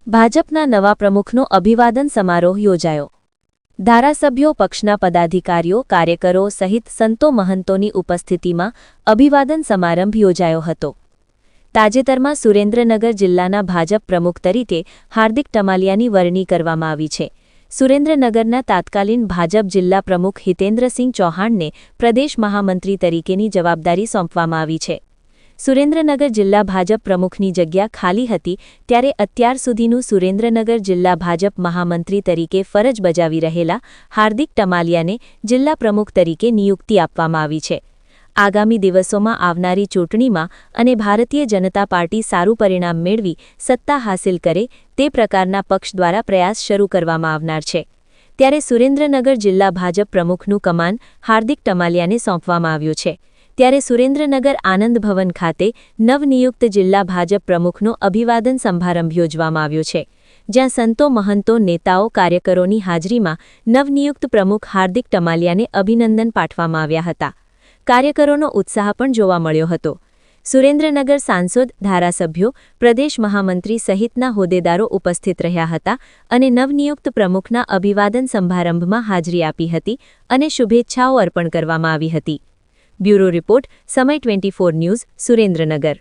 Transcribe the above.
ભાજપના નવા પ્રમુખનો અભિવાદન સમારોહ યોજાયો। ધારાસભ્યો, પક્ષના પદાધિકારીઓ, કાર્યકરો સહિત સંતો મહંતોની ઉપસ્થિતિમાં અભિવાદન સમારંભ યોજાયો હતો। તાજેતરમાં સુરેન્દ્રનગર જિલ્લાના ભાજપ પ્રમુખ તરીકે હાર્દિક ટમાલિયાની વરણી કરવામાં આવી છે। સુરેન્દ્રનગરના તાત્કાલિન ભાજપ જિલ્લા પ્રમુખ હિતેન્દ્રસિંહ ચૌહાણને પ્રદેશ મહામંત્રી તરીકેની જવાબદારી સોંપવામાં આવી છે। સુરેન્દ્રનગર જિલ્લા ભાજપ પ્રમુખની જગ્યા ખાલી હતી ત્યારે અત્યાર સુધીનું સુરેન્દ્રનગર જિલ્લા ભાજપ મહામંત્રી તરીકે ફરજ બજાવી રહેલા હાર્દિક ટમાલિયાને જિલ્લા પ્રમુખ તરીકે નિયુક્તિ આપવામાં આવી છે। આગામી દિવસોમાં આવનારી ચૂંટણીમાં અને ભારતીય જનતા પાર્ટી સારું પરિણામ મેળવી સત્તા હાંસિલ કરે તે પ્રકારના પક્ષ દ્વારા પ્રયાસ શરૂ કરવામાં આવનાર છે। ત્યારે સુરેન્દ્રનગર જિલ્લા ભાજપ પ્રમુખનું કમાન હાર્દિક ટમાલિયાને સોંપવામાં આવ્યું છે। ત્યારે સુરેન્દ્રનગર આનંદ ભવન ખાતે નવનિયુક્ત જિલ્લા ભાજપ પ્રમુખનો અભિવાદન સમારંભ યોજવામાં આવ્યો છે, જ્યાં સંતો મહંતો, નેતાઓ, કાર્યકરોની હાજરીમાં નવનિયુક્ત પ્રમુખ હાર્દિક ટમાલિયાને અભિનંદન પાઠવવામાં આવ્યા હતા। કાર્યકરોનો ઉત્સાહ પણ જોવા મળ્યો હતો। સુરેન્દ્રનગર સાંસદ, ધારાસભ્યો, પ્રદેશ મહામંત્રી સહિતના હોદ્દેદારો ઉપસ્થિત રહ્યા હતા અને નવનિયુક્ત પ્રમુખના અભિવાદન સમારંભમાં હાજરી આપી હતી અને શુભેચ્છાઓ અર્પણ કરવામાં આવી હતી। બ્યુરો રિપોર્ટ, સમય 24 ન્યૂઝ, સુરેન્દ્રનગર।